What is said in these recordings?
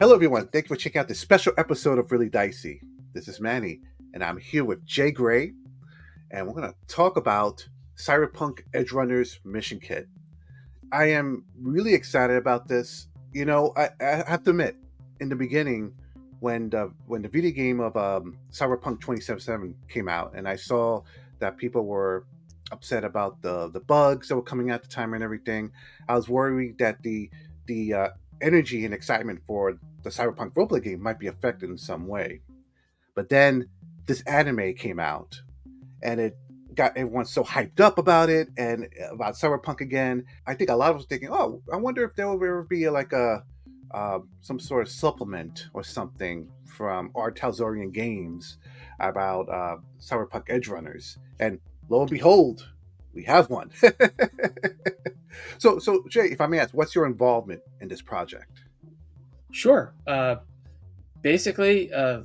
Hello, everyone. Thank you for checking out this special episode of Really Dicey. This is Manny, and I'm here with Jay Gray, and we're going to talk about Cyberpunk Edgerunners Mission Kit. I am really excited about this. You know, I have to admit, in the beginning, when the video game of Cyberpunk 2077 came out, and I saw that people were upset about the bugs that were coming out at the time and everything, I was worried that the energy and excitement for the Cyberpunk roleplay game might be affected in some way. But then this anime came out, and it got everyone so hyped up about it and about Cyberpunk again. I think a lot of us were thinking, "Oh, I wonder if there will ever be like a some sort of supplement or something from our Talsorian Games about Cyberpunk Edgerunners." And lo and behold, we have one. So Jay, if I may ask, what's your involvement in this project? Sure. Basically, I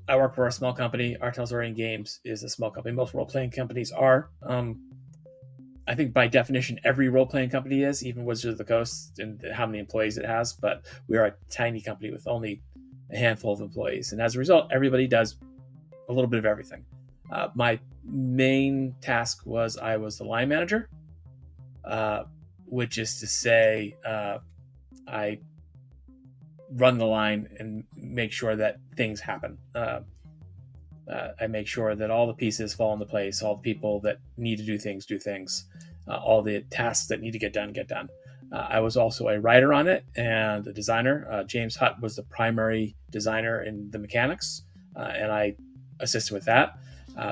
work for a small company. Our Talsorian Games is a small company. Most role-playing companies are. I think by definition, every role-playing company is, even Wizards of the Coast and how many employees it has. But we are a tiny company with only a handful of employees. And as a result, everybody does a little bit of everything. My main task was I was the line manager, which is to say I run the line and make sure that things happen. I make sure that all the pieces fall into place, all the people that need to do things, all the tasks that need to get done. I was also a writer on it and a designer. James Hutt was the primary designer in the mechanics, and I assisted with that.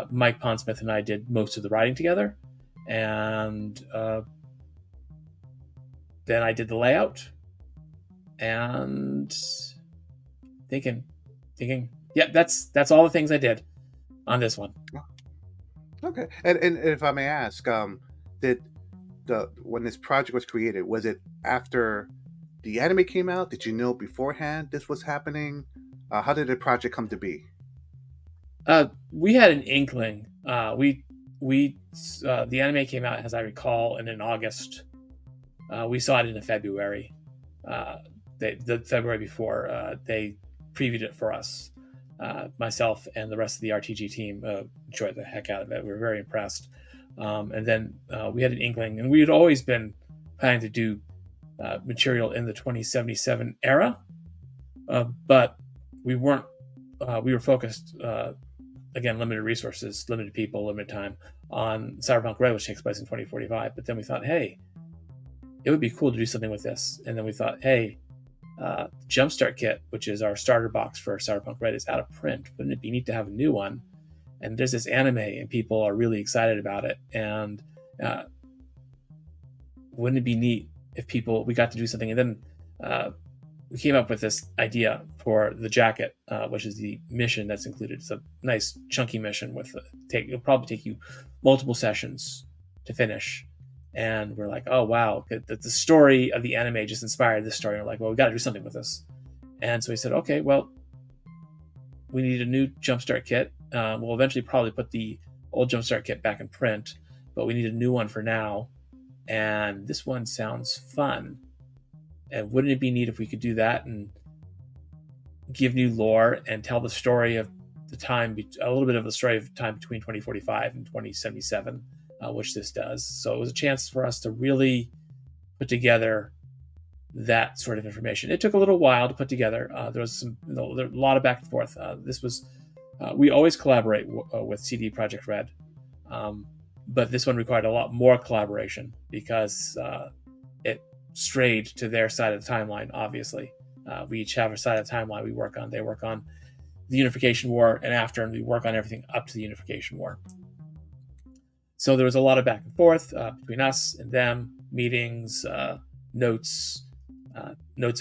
Mike Pondsmith and I did most of the writing together, and then I did the layout. And thinking, yep, that's all the things I did on this one. Okay, and if I may ask, did when this project was created, was it after the anime came out? Did you know beforehand this was happening? How did the project come to be? We had an inkling. The anime came out, as I recall, in August. We saw it in February. The February before, they previewed it for us. Myself and the rest of the RTG team enjoyed the heck out of it. We were very impressed. And then we had an inkling, and we had always been planning to do material in the 2077 era, but we weren't. We were focused, again, limited resources, limited people, limited time, on Cyberpunk Red, which takes place in 2045. But then we thought, hey, it would be cool to do something with this. And then we thought, hey, Jumpstart Kit, which is our starter box for Cyberpunk Red, is out of print. Wouldn't it be neat to have a new one? And there's this anime, and people are really excited about it. And wouldn't it be neat if we got to do something? And then we came up with this idea for the jacket, which is the mission that's included. It's a nice chunky mission it'll probably take you multiple sessions to finish. And we're like, oh, wow, the story of the anime just inspired this story. And we're like, well, we got to do something with this. And so we said, okay, well, we need a new Jumpstart Kit. We'll eventually probably put the old Jumpstart Kit back in print, but we need a new one for now. And this one sounds fun. And wouldn't it be neat if we could do that and give new lore and tell the story of the time, a little bit of the story of time between 2045 and 2077, which this does. So it was a chance for us to really put together that sort of information. It took a little while to put together. There was a lot of back and forth. We always collaborate with CD Projekt Red, but this one required a lot more collaboration because it strayed to their side of the timeline. Obviously, we each have a side of the timeline we work on. They work on the Unification War, and we work on everything up to the Unification War. So there was a lot of back and forth between us and them, meetings, notes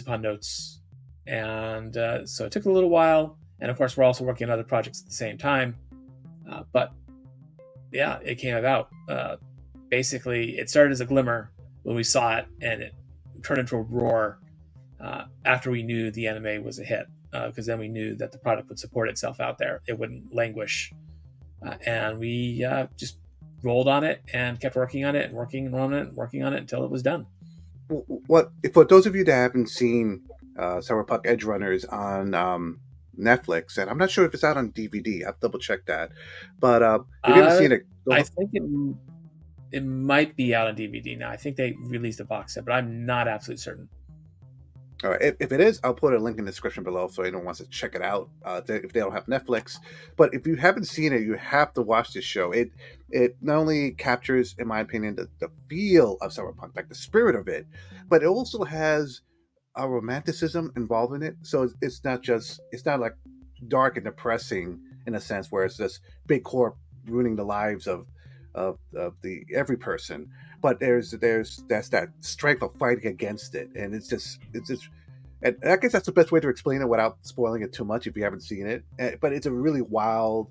upon notes. And so it took a little while. And of course, we're also working on other projects at the same time. But yeah, it came about. Basically, it started as a glimmer when we saw it, and it turned into a roar after we knew the anime was a hit. Because then we knew that the product would support itself out there. It wouldn't languish. And we just rolled on it and kept working on it until it was done. What for those of you that haven't seen Cyberpunk Edgerunners on Netflix, and I'm not sure if it's out on DVD. I've double checked that. But if you haven't Uh, seen it, I think it might be out on DVD now. I think they released a box set, but I'm not absolutely certain. all right. If it is, I'll put a link in the description below so anyone wants to check it out if they don't have Netflix. But if you haven't seen it, you have to watch this show. It not only captures, in my opinion, the feel of cyberpunk, like the spirit of it, but it also has a romanticism involved in it. So it's not like dark and depressing in a sense where it's this big corp ruining the lives of the every person, but that's that strength of fighting against it, and it's just and I guess that's the best way to explain it without spoiling it too much if you haven't seen it. But it's a really wild.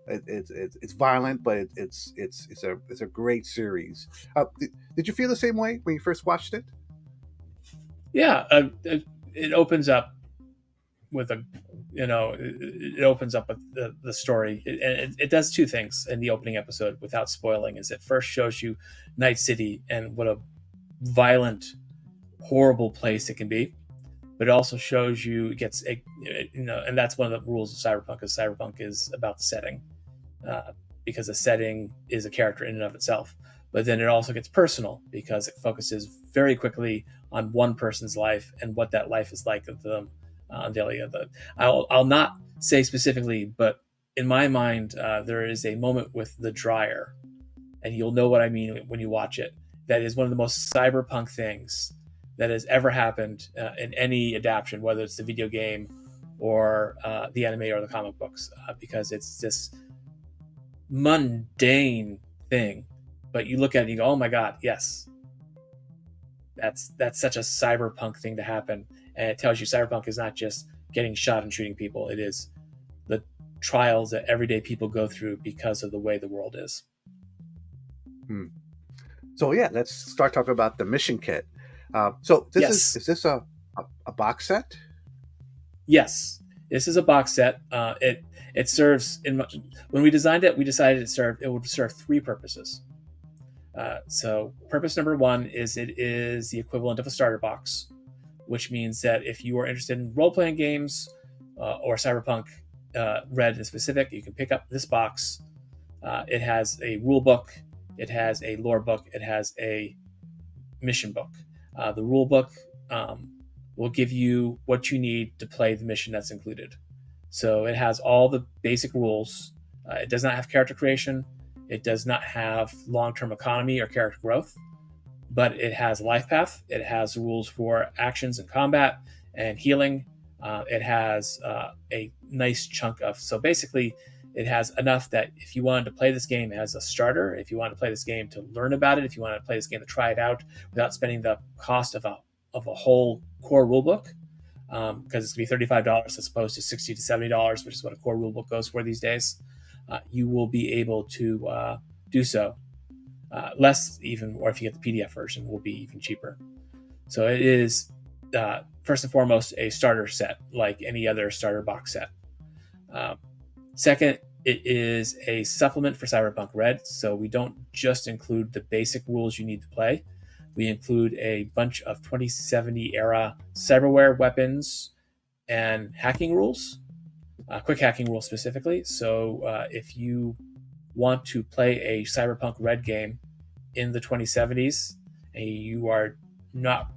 It's violent, but it's a great series. Did you feel the same way when you first watched it? Yeah, it opens up with a, it opens up with the story. It does two things in the opening episode without spoiling. Is it first shows you Night City and what a violent, horrible place it can be, but it also shows you it gets a, and that's one of the rules of cyberpunk. Is cyberpunk is about the setting, because the setting is a character in and of itself. But then it also gets personal because it focuses very quickly on one person's life and what that life is like of them on daily. I'll not say specifically, but in my mind, there is a moment with the dryer, and you'll know what I mean when you watch it. That is one of the most cyberpunk things that has ever happened in any adaptation, whether it's the video game or the anime or the comic books, because it's this mundane thing, but you look at it and you go, "Oh my god, yes, that's such a cyberpunk thing to happen." And it tells you cyberpunk is not just getting shot and shooting people; it is the trials that everyday people go through because of the way the world is. Hmm. So yeah, let's start talking about the mission kit. So Yes, is this a box set? yes, this is a box set. It serves when we designed it, we decided it would serve three purposes. So purpose number one is it is the equivalent of a starter box, which means that if you are interested in role-playing games or Cyberpunk Red in specific, you can pick up this box. It has a rule book, it has a lore book, it has a mission book. The rule book will give you what you need to play the mission that's included. So it has all the basic rules. It does not have character creation. It does not have long-term economy or character growth, but it has life path. It has rules for actions and combat and healing. It has a nice chunk of, so basically it has enough that if you wanted to play this game as a starter, if you wanted to play this game to learn about it, if you wanted to play this game to try it out without spending the cost of a whole core rulebook, because it's going to be $35 as opposed to $60 to $70, which is what a core rulebook goes for these days, you will be able to do so. Less even, or if you get the PDF version, will be even cheaper. So it is, first and foremost, a starter set like any other starter box set. Second, it is a supplement for Cyberpunk Red, so we don't just include the basic rules you need to play. We include a bunch of 2070 era cyberware weapons and hacking rules, quick hacking rules specifically. So if you want to play a Cyberpunk Red game in the 2070s and you are not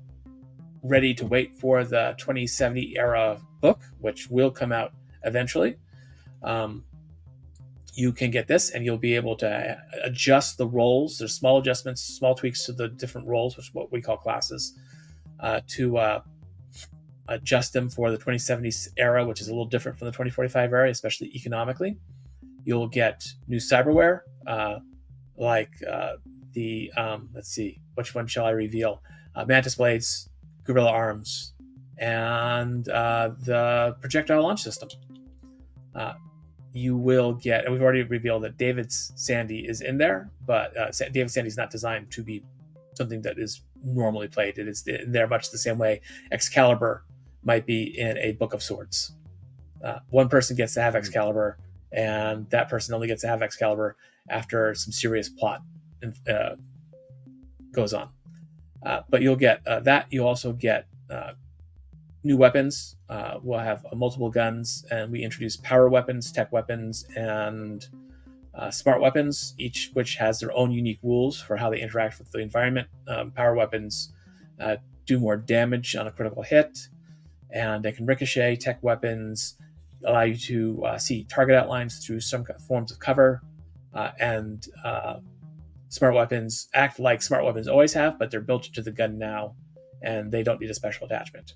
ready to wait for the 2070 era book, which will come out eventually, you can get this and you'll be able to adjust the roles. There's small adjustments, small tweaks to the different roles, which is what we call classes, to adjust them for the 2070 era, which is a little different from the 2045 era, especially economically. You'll get new cyberware, like let's see, which one shall I reveal? Mantis blades, gorilla arms, and the projectile launch system. You will get, and we've already revealed that David's Sandy is in there, but David Sandy's not designed to be something that is normally played. It is in there much the same way Excalibur might be in a Book of Swords. One person gets to have Excalibur, and that person only gets to have Excalibur after some serious plot goes on. But you'll get that. You also get new weapons. We'll have multiple guns, and we introduce power weapons, tech weapons, and smart weapons, each which has their own unique rules for how they interact with the environment. Power weapons do more damage on a critical hit, and they can ricochet. Tech weapons allow you to see target outlines through some forms of cover, and smart weapons act like smart weapons always have, but they're built into the gun now, and they don't need a special attachment.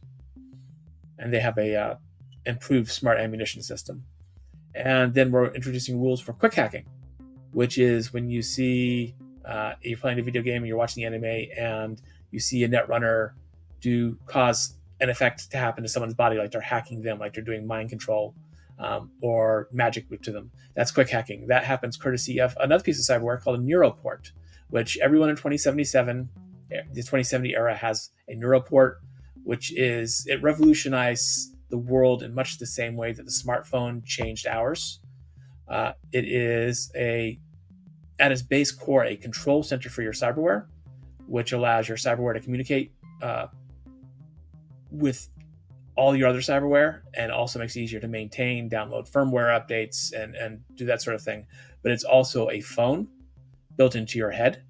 And they have a improved smart ammunition system. And then we're introducing rules for quick hacking, which is when you see you're playing a video game and you're watching the anime and you see a netrunner cause an effect to happen to someone's body, like they're hacking them, like they're doing mind control or magic to them. That's quick hacking. That happens courtesy of another piece of cyberware called a neuroport, which everyone in 2077, the 2070 era, has a neuroport, which is, it revolutionized the world in much the same way that the smartphone changed ours. It is at its base core, a control center for your cyberware, which allows your cyberware to communicate with all your other cyberware, and also makes it easier to maintain, download firmware updates, and do that sort of thing. But it's also a phone built into your head.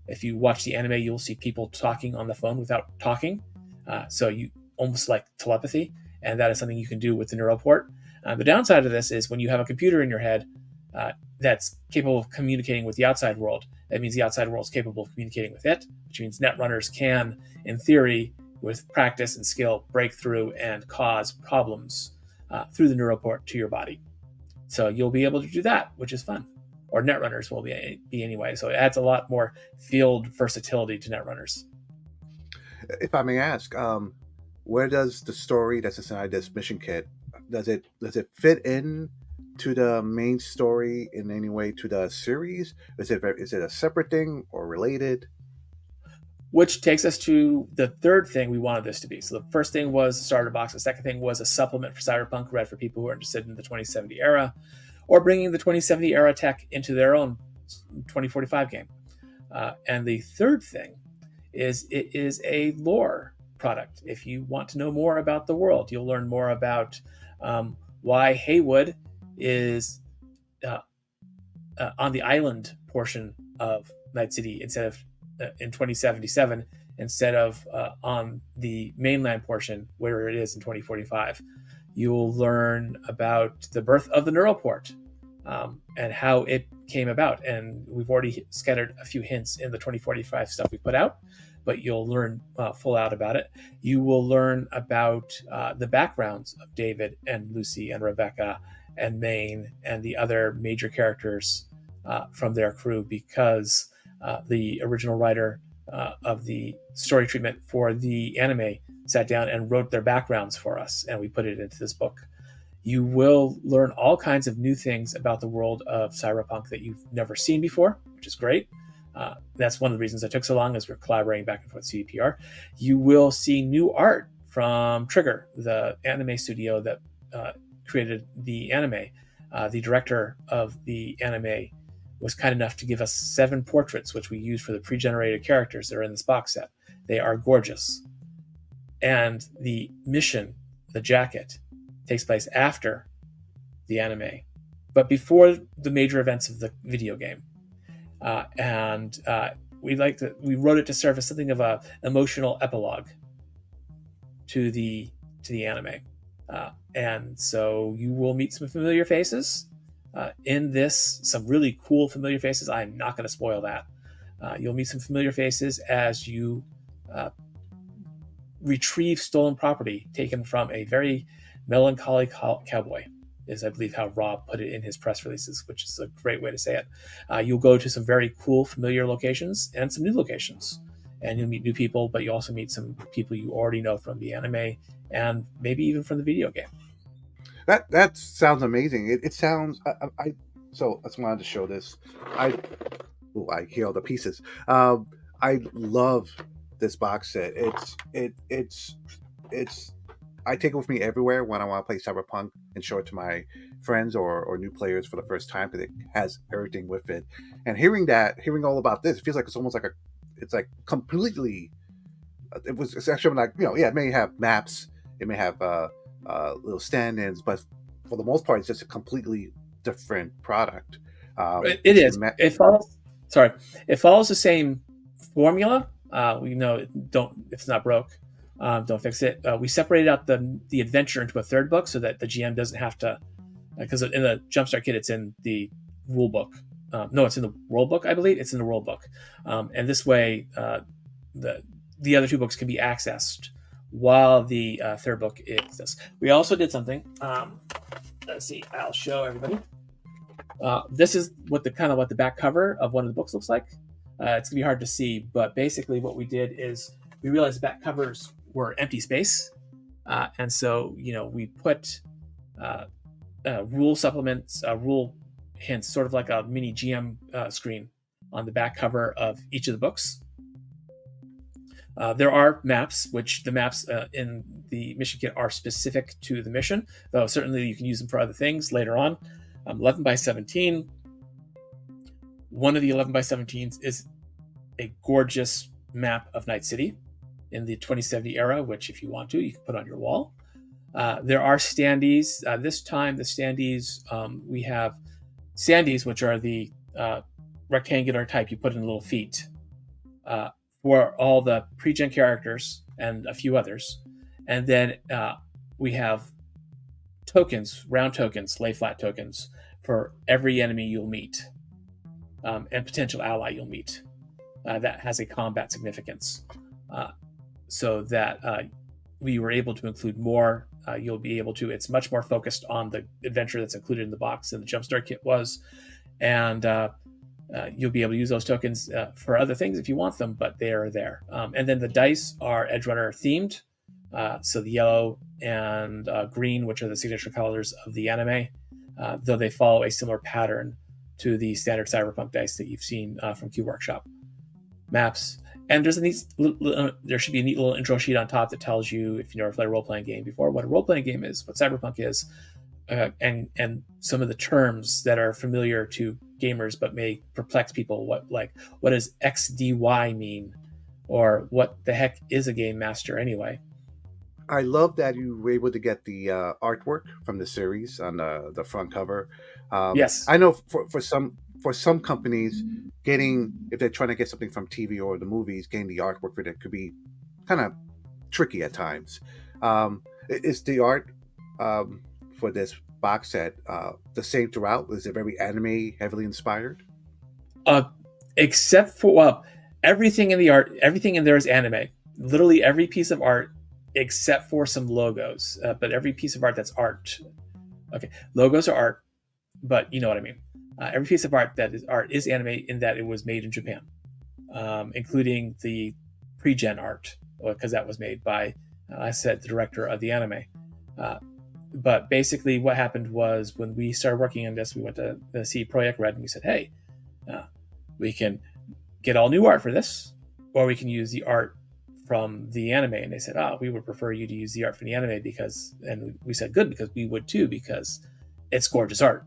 If you watch the anime, you'll see people talking on the phone without talking. So you almost like telepathy, and that is something you can do with the neuroport. The downside of this is when you have a computer in your head that's capable of communicating with the outside world, that means the outside world is capable of communicating with it, which means netrunners can, in theory, with practice and skill, break through and cause problems through the neuroport to your body. So you'll be able to do that, which is fun. Or netrunners will be anyway. So it adds a lot more field versatility to netrunners. If I may ask, where does the story that's inside this mission kit, does it fit in to the main story in any way to the series? Is it a separate thing or related? Which takes us to the third thing we wanted this to be. So the first thing was a starter box. The second thing was a supplement for Cyberpunk Red for people who are interested in the 2070 era, or bringing the 2070 era tech into their own 2045 game. And the third thing is it is a lore product. If you want to know more about the world, you'll learn more about why Haywood is on the island portion of Night City instead of in 2077, instead of on the mainland portion where it is in 2045. You'll learn about the birth of the neuroport and how it came about. And we've already scattered a few hints in the 2045 stuff we put out, but you'll learn full out about it. You will learn about the backgrounds of David and Lucy and Rebecca and Maine and the other major characters from their crew, because the original writer of the story treatment for the anime sat down and wrote their backgrounds for us, and we put it into this book. You will learn all kinds of new things about the world of Cyberpunk that you've never seen before, which is great. That's one of the reasons it took so long, as we're collaborating back and forth with CDPR. You will see new art from Trigger, the anime studio that created the anime. The director of the anime was kind enough to give us 7 portraits, which we use for the pre-generated characters that are in this box set. They are gorgeous. And the mission, the jacket, takes place after the anime, but before the major events of the video game. We wrote it to serve as something of an emotional epilogue to the anime. And so you will meet some familiar faces in this, some really cool familiar faces. I'm not going to spoil that. You'll meet some familiar faces as you retrieve stolen property taken from a very melancholy cowboy, is I believe how Rob put it in his press releases, which is a great way to say it. You'll go to some very cool familiar locations and some new locations, and you'll meet new people, but you also meet some people you already know from the anime and maybe even from the video game. That sounds amazing. It sounds. So I just wanted to show this. I hear all the pieces. I love this box set. It's. I take it with me everywhere when I want to play Cyberpunk and show it to my friends or new players for the first time, because it has everything with it. And hearing all about this, it feels like it's almost like it's like completely. It's actually like, it may have maps It may have little stand-ins, but for the most part, it's just a completely different product. It is. It follows. Sorry, it follows the same formula. We know don't if it's not broke, don't fix it. We separated out the adventure into a third book so that the GM doesn't have to, because in the Jumpstart Kit it's in the rule book. No, it's in the rule book. I believe it's in the rule book, and this way the other two books can be accessed while the third book exists. We also did something. Let's see. I'll show everybody. This is what the back cover of one of the books looks like. It's gonna be hard to see, but basically what we did is we realized the back covers were empty space, and so we put rule supplements, rule hints, sort of like a mini GM screen on the back cover of each of the books. There are maps, which the maps in the mission kit are specific to the mission, though certainly you can use them for other things later on. 11 by 17. One of the 11 by 17s is a gorgeous map of Night City in the 2070 era, which if you want to, you can put on your wall. There are standees. This time, the standees, we have standees, which are the rectangular type you put in little feet for all the pre-gen characters and a few others. And then we have tokens, round tokens, lay flat tokens for every enemy you'll meet and potential ally you'll meet. That has a combat significance. So that we were able to include more. You'll be able to, it's much more focused on the adventure that's included in the box than the Jumpstart Kit was. And you'll be able to use those tokens for other things if you want them, but they are there. And then the dice are Edgerunner themed. So the yellow and green, which are the signature colors of the anime, though they follow a similar pattern to the standard Cyberpunk dice that you've seen from Q Workshop. Maps. And there should be a neat little intro sheet on top that tells you, if you never played a role-playing game before, what a role-playing game is, what Cyberpunk is, and some of the terms that are familiar to gamers but may perplex people. What does XDY mean? Or what the heck is a game master anyway? I love that you were able to get the artwork from the series on the front cover. Yes. I know for some companies, if they're trying to get something from TV or the movies, getting the artwork for it could be kind of tricky at times. Is the art for this box set the same throughout? Is it very anime heavily inspired? Except for everything in the art, everything in there is anime. Literally every piece of art, except for some logos. But every piece of art that's art. Okay, logos are art, but you know what I mean. Every piece of art that is art is anime in that it was made in Japan, including the pre-gen art, because that was made by, I said, the director of the anime. But basically what happened was when we started working on this, we went to see Project Red and we said, hey, we can get all new art for this, or we can use the art from the anime. And they said, we would prefer you to use the art from the anime and we said, good, because we would too, because it's gorgeous art.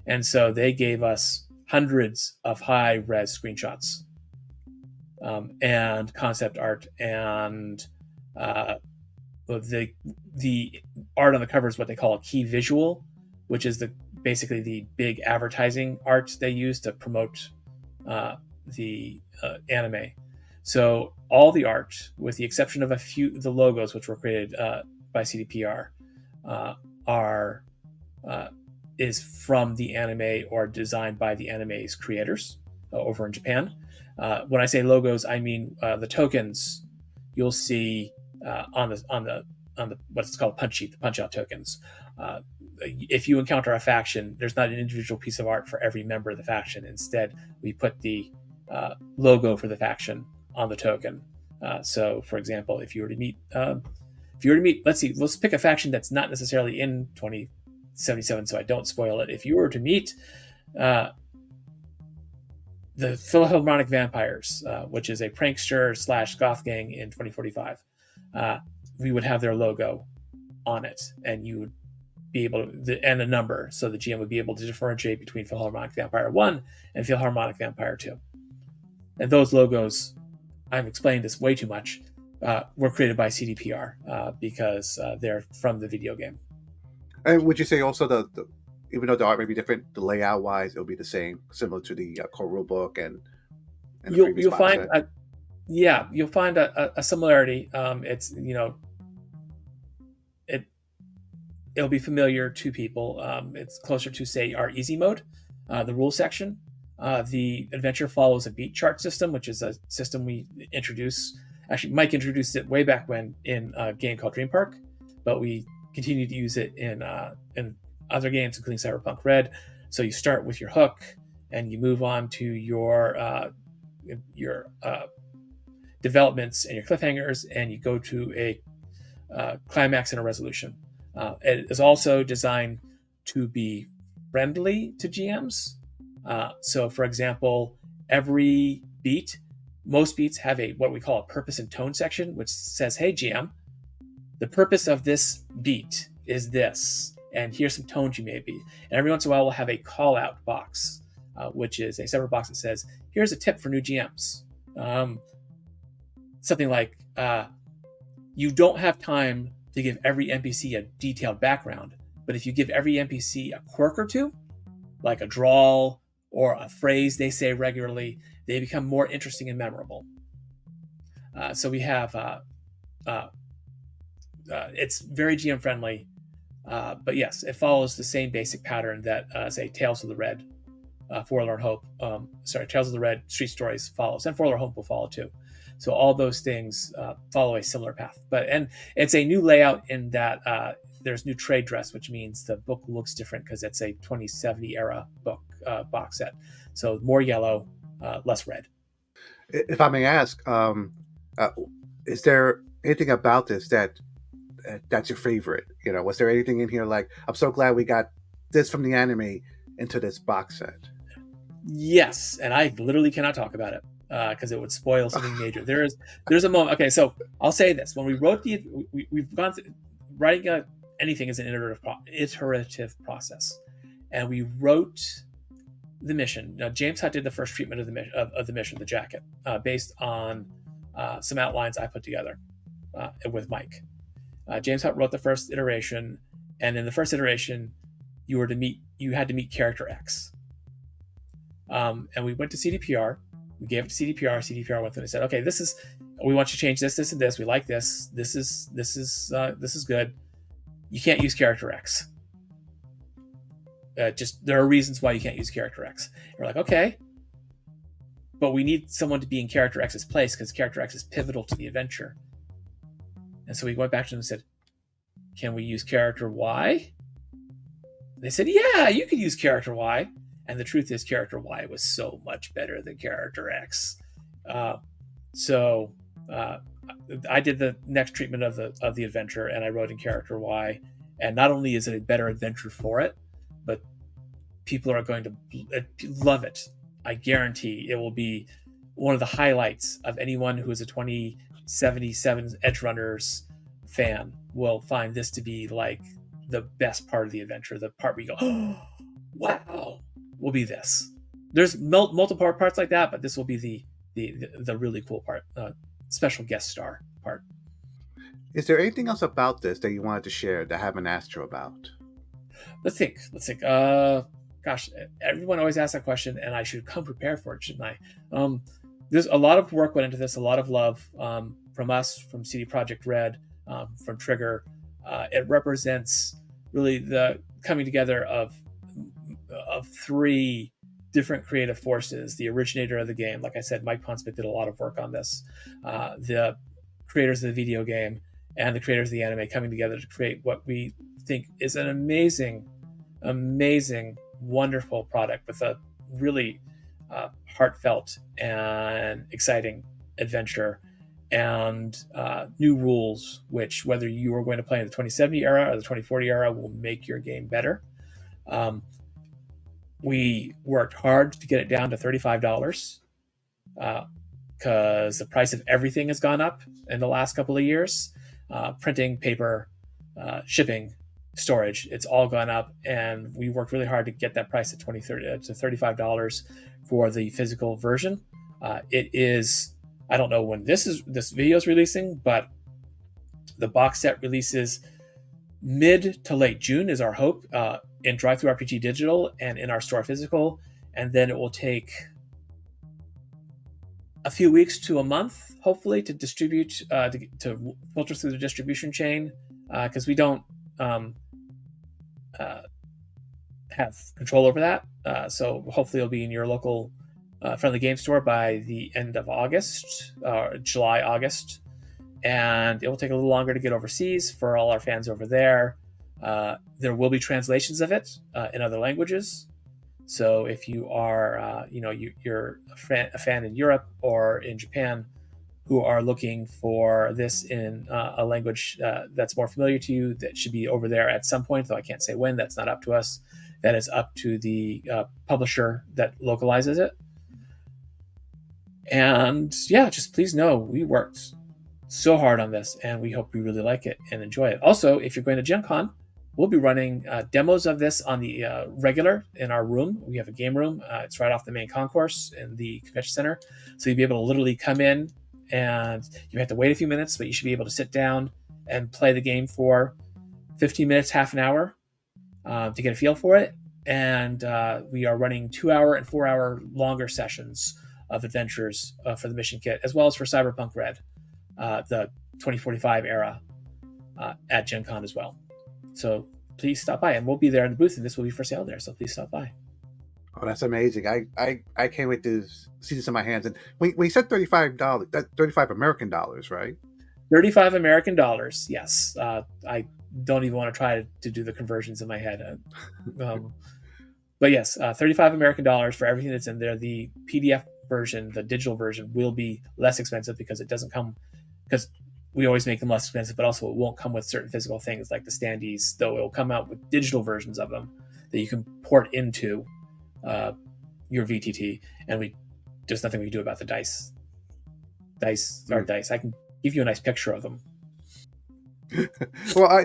And so they gave us hundreds of high-res screenshots and concept art, and the art on the cover is what they call a key visual, which is basically the big advertising art they use to promote the anime. So all the art, with the exception of a few, the logos, which were created by CDPR, is from the anime or designed by the anime's creators over in Japan. When I say logos, I mean the tokens you'll see on the what's called punch sheet, the punch out tokens. If you encounter a faction, there's not an individual piece of art for every member of the faction. Instead, we put the logo for the faction on the token. So, for example, if you were to meet, let's pick a faction that's not necessarily in 2077, so I don't spoil it. If you were to meet the Philharmonic Vampires, which is a prankster / goth gang in 2045, we would have their logo on it, and you would be able to, and a number, so the GM would be able to differentiate between Philharmonic Vampire 1 and Philharmonic Vampire 2. And those logos, I've explained this way too much. were created by CDPR because they're from the video game. And would you say also the even though the art may be different, the layout wise, it'll be the same, similar to the core rule book and the previous You'll box find set? you'll find a similarity. It's it it'll be familiar to people. It's closer to, say, our easy mode, the rule section. The adventure follows a beat chart system, which is a system we introduced. Actually, Mike introduced it way back when in a game called Dream Park, but we continue to use it in other games, including Cyberpunk Red. So you start with your hook, and you move on to your developments and your cliffhangers, and you go to a climax and a resolution. It is also designed to be friendly to GMs. So, for example, every beat, most beats have what we call a purpose and tone section, which says, "Hey GM, the purpose of this beat is this, and here's some tones you may be." And every once in a while, we'll have a call out box, which is a separate box that says, "Here's a tip for new GMs." Something like, "You don't have time to give every NPC a detailed background, but if you give every NPC a quirk or two, like a drawl or a phrase they say regularly, they become more interesting and memorable." So we have it's very GM friendly, but yes, it follows the same basic pattern that say Tales of the Red, Forlorn Hope. Tales of the Red, Street Stories follows, and Forlorn Hope will follow too. So all those things follow a similar path. And it's a new layout in that there's new trade dress, which means the book looks different because it's a 2070 era book box set. So more yellow, less red. If I may ask, is there anything about this that's your favorite? Was there anything in here like, I'm so glad we got this from the anime into this box set? Yes, and I literally cannot talk about it because it would spoil something major. There's a moment. Okay, so I'll say this: when we wrote we've gone through writing anything is an iterative process, and we wrote the mission. Now, James Hutt did the first treatment of the mission, the jacket, based on some outlines I put together with Mike. James Hutt wrote the first iteration, and in the first iteration, you had to meet character X. And we went to CDPR. We gave it to CDPR. CDPR went through and said, "Okay, we want you to change this, and this. We like this. This is good. You can't use character X. Just there are reasons why you can't use character X." And we're like, "Okay, but we need someone to be in character X's place because character X is pivotal to the adventure." And so we went back to them and said, "Can we use character Y?" They said, "Yeah, you could use character Y." And the truth is, character Y was so much better than character X. So I did the next treatment of the adventure, and I wrote in character Y. And not only is it a better adventure for it, but people are going to love it. I guarantee it will be one of the highlights of anyone who is a 2077 Edgerunners fan will find this to be like the best part of the adventure. The part where you go, "Oh, wow," will be this. There's multiple parts like that, but this will be the really cool part, special guest star part. Is there anything else about this that you wanted to share that I haven't asked you about? Let's think. Gosh, everyone always asks that question, and I should come prepared for it, shouldn't I? There's a lot of work went into this, a lot of love from us, from CD Projekt Red, from Trigger. It represents really the coming together of three different creative forces. The originator of the game, like I said, Mike Pondsmith did a lot of work on this. The creators of the video game and the creators of the anime coming together to create what we think is an amazing, wonderful product with a really heartfelt and exciting adventure and new rules, which whether you are going to play in the 2070 era or the 2040 era will make your game better. We worked hard to get it down to $35 because the price of everything has gone up in the last couple of years. Printing, paper, shipping, storage, it's all gone up, and we worked really hard to get that price to $35 for the physical version. It is I don't know when this video is releasing, but the box set releases mid to late June is our hope, in Drive-Thru RPG Digital and in our store physical, and then it will take a few weeks to a month, hopefully, to distribute, to filter through the distribution chain, because we don't have control over that. So hopefully it'll be in your local friendly game store by the end of August, July, August. And it will take a little longer to get overseas for all our fans over there. There will be translations of it in other languages. So if you are, you're a fan in Europe or in Japan who are looking for this in a language that's more familiar to you, that should be over there at some point, though I can't say when. That's not up to us. That is up to the publisher that localizes it. And yeah, just please know we worked so hard on this, and we hope you really like it and enjoy it. Also, if you're going to Gen Con, we'll be running demos of this on the regular in our room. We have a game room. It's right off the main concourse in the convention center. So you'll be able to literally come in, and you have to wait a few minutes, but you should be able to sit down and play the game for 15 minutes, half an hour, to get a feel for it. And we are running 2-hour and 4-hour longer sessions of adventures for the Mission Kit, as well as for Cyberpunk Red, the 2045 era, at Gen Con as well. So please stop by, and we'll be there in the booth, and this will be for sale there. So please stop by. Oh, that's amazing! I can't wait to see this in my hands. And when you said $35, that's $35 American dollars, right? $35 American dollars. Yes. I don't even want to try to do the conversions in my head. But yes, $35 American dollars for everything that's in there. The PDF version, the digital version, will be less expensive because it doesn't come, because we always make them less expensive, but also it won't come with certain physical things like the standees, though it'll come out with digital versions of them that you can port into your VTT. And there's nothing we can do about the dice. Dice are dice. I can give you a nice picture of them. Well,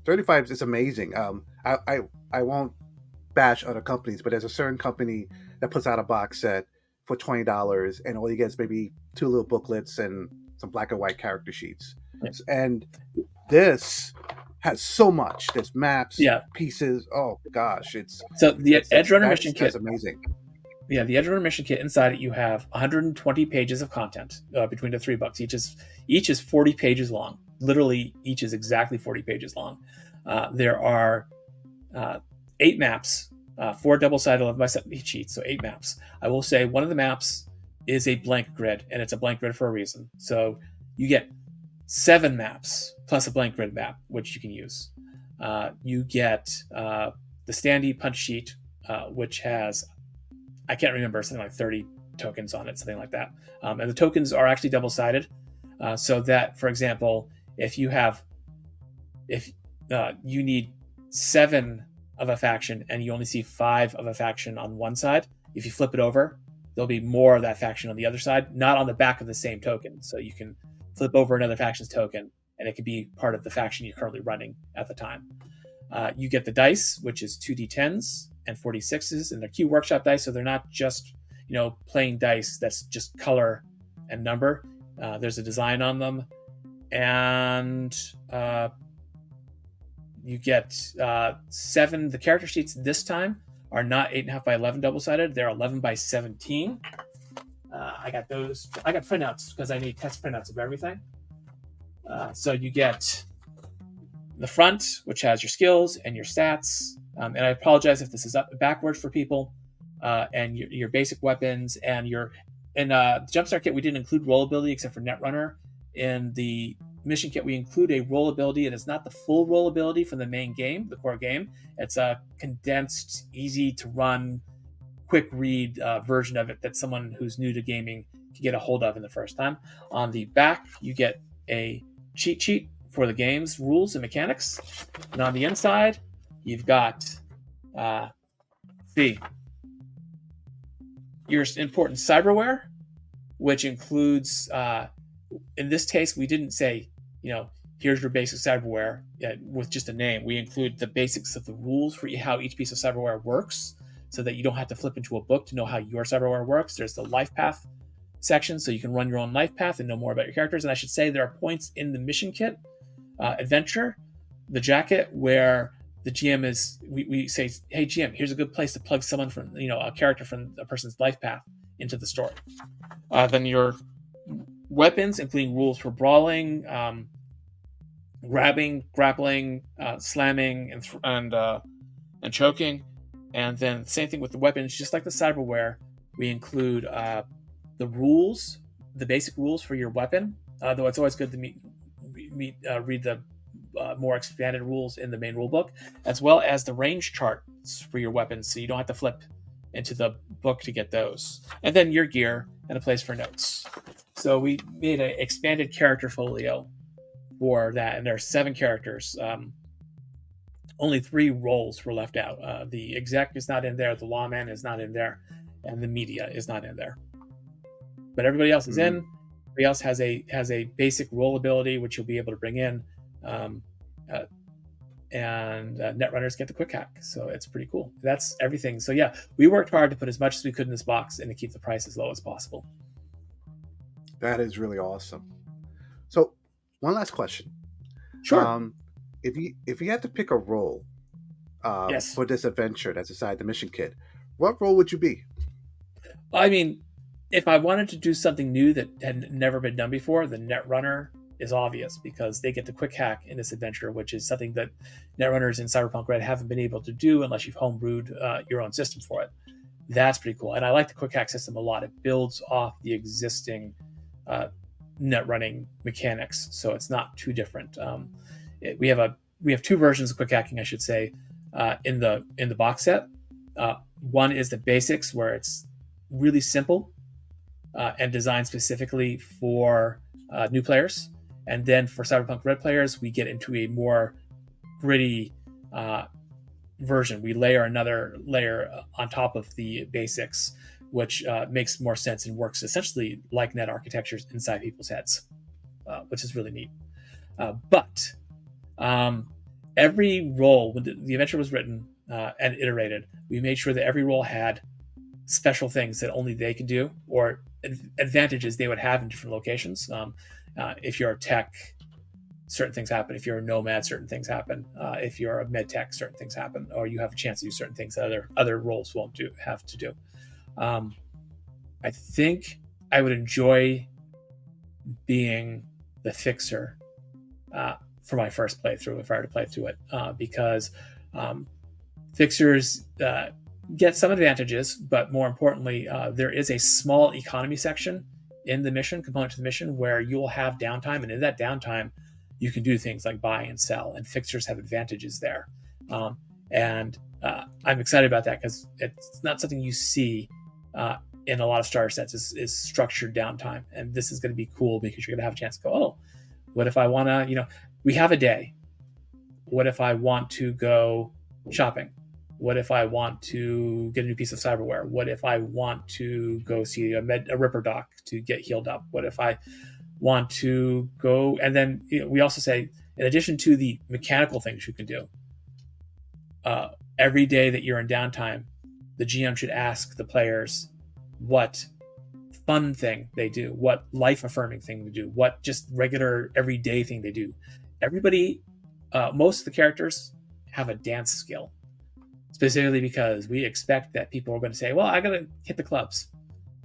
35 is amazing. I won't bash other companies, but there's a certain company that puts out a box set for $20, and all you get is maybe 2 little booklets and some black and white character sheets. Yes. And this has so much. There's maps, pieces. Oh gosh, it's Edgerunner Mission Kit. That's amazing. Yeah, the Edgerunner Mission Kit, inside it you have 120 pages of content between the 3 books. Each is 40 pages long. Literally, each is exactly 40 pages long. There are 8 maps, 4 double-sided 11x7 sheets, so 8 maps. I will say one of the maps is a blank grid, and it's a blank grid for a reason. So you get 7 maps plus a blank grid map, which you can use. You get the standee punch sheet, which has, I can't remember, something like 30 tokens on it, something like that. And the tokens are actually double-sided, so that, for example, if you need 7 of a faction and you only see 5 of a faction on one side, if you flip it over, there'll be more of that faction on the other side, not on the back of the same token. So you can flip over another faction's token, and it could be part of the faction you're currently running at the time. You get the dice, which is 2d10s and 46s, and they're Q Workshop dice, so they're not just plain dice that's just color and number. There's a design on them, and you get 7. The character sheets this time are not 8.5 by 11 double-sided. They're 11 by 17. I got those. I got printouts because I need test printouts of everything. So you get the front, which has your skills and your stats. And I apologize if this is backwards for people. And your basic weapons and in the Jumpstart Kit, we didn't include roll ability except for Netrunner. In the Mission Kit, we include a roll ability, and it's not the full roll ability from the main game, the core game. It's a condensed, easy to run, quick read version of it that someone who's new to gaming can get a hold of in the first time. On the back, you get a cheat sheet for the game's rules and mechanics. And on the inside, you've got your important cyberware, which includes, in this case, we didn't say, here's your basic cyberware with just a name. We include the basics of the rules for how each piece of cyberware works, so that you don't have to flip into a book to know how your cyberware works. There's the life path section, so you can run your own life path and know more about your characters. And I should say there are points in the mission kit adventure, the jacket, where the GM is, we say, hey GM, here's a good place to plug someone from, a character from a person's life path into the story. Then your weapons, including rules for brawling, grabbing, grappling, slamming, and choking. And then same thing with the weapons, just like the cyberware, we include the rules, the basic rules for your weapon. Though it's always good to read the more expanded rules in the main rulebook, as well as the range charts for your weapons, so you don't have to flip into the book to get those. And then your gear and a place for notes. So we made an expanded character folio for that, and there are 7 characters. Only 3 roles were left out. The exec is not in there, the lawman is not in there, and the media is not in there. But everybody else is in. Everybody else has a basic role ability, which you'll be able to bring in. And Netrunners get the quick hack, so it's pretty cool. That's everything. So yeah, we worked hard to put as much as we could in this box and to keep the price as low as possible. That is really awesome. So one last question. Sure. If you had to pick a role Yes. for this adventure that's inside the mission kit, what role would you be? I mean, if I wanted to do something new that had never been done before, the Netrunner is obvious, because they get the quick hack in this adventure, which is something that Netrunners in Cyberpunk Red haven't been able to do unless you've homebrewed your own system for it. That's pretty cool. And I like the quick hack system a lot. It builds off the existing net running mechanics, so it's not too different. We have 2 versions of quick hacking, I should say, in the box set. One is the basics, where it's really simple and designed specifically for new players. And then for Cyberpunk Red players, we get into a more gritty version. We layer another layer on top of the basics, which makes more sense and works essentially like net architectures inside people's heads, which is really neat. But every role, when the adventure was written and iterated, we made sure that every role had special things that only they could do, or advantages they would have in different locations. If you're a tech, certain things happen. If you're a nomad, certain things happen. If you're a med tech, certain things happen, or you have a chance to do certain things that other roles won't have to do. I think I would enjoy being the fixer for my first playthrough, if I were to play through it, because fixers get some advantages, but more importantly, there is a small economy section in the mission, component to the mission, where you'll have downtime, and in that downtime, you can do things like buy and sell, and fixers have advantages there. And I'm excited about that, because it's not something you see in a lot of starter sets is structured downtime. And this is going to be cool, because you're going to have a chance to go, oh, what if I want to, we have a day. What if I want to go shopping? What if I want to get a new piece of cyberware? What if I want to go see a Ripper doc to get healed up? What if I want to go? And then we also say, in addition to the mechanical things you can do, every day that you're in downtime, the GM should ask the players what fun thing they do, what life-affirming thing they do, what just regular everyday thing they do. Everybody, most of the characters have a dance skill, specifically because we expect that people are going to say, well, I got to hit the clubs.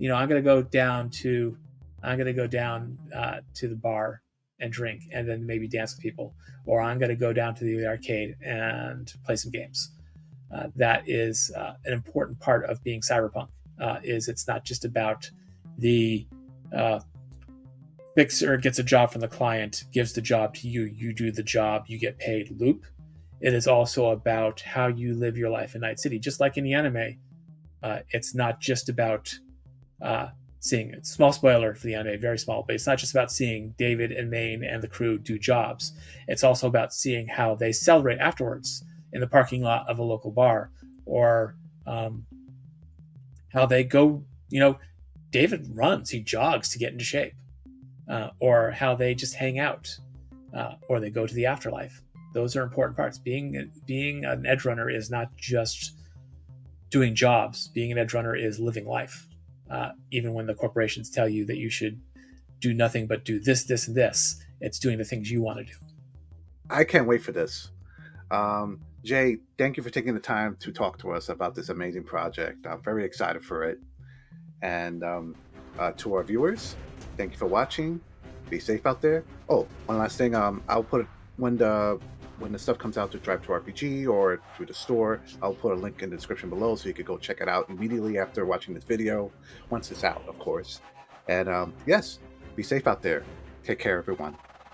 I'm going to go down to the bar and drink, and then maybe dance with people, or I'm going to go down to the arcade and play some games. That is an important part of being cyberpunk. Is it's not just about the fixer gets a job from the client, gives the job to you, you do the job, you get paid loop. It is also about how you live your life in Night City. Just like in the anime, it's not just about seeing it. Small spoiler for the anime, very small, but it's not just about seeing David and Maine and the crew do jobs. It's also about seeing how they celebrate afterwards in the parking lot of a local bar, or how they go, David runs, he jogs to get into shape, or how they just hang out, or they go to the afterlife. Those are important parts. Being an edge runner is not just doing jobs. Being an edge runner is living life. even when the corporations tell you that you should do nothing but do this, this, and this. It's doing the things you want to do. I can't wait for this. Jay, thank you for taking the time to talk to us about this amazing project. I'm very excited for it. And to our viewers, thank you for watching. Be safe out there. Oh, one last thing. I'll put when the stuff comes out to Drive to RPG or through the store, I'll put a link in the description below so you could go check it out immediately after watching this video, once it's out, of course. And yes, be safe out there. Take care, everyone.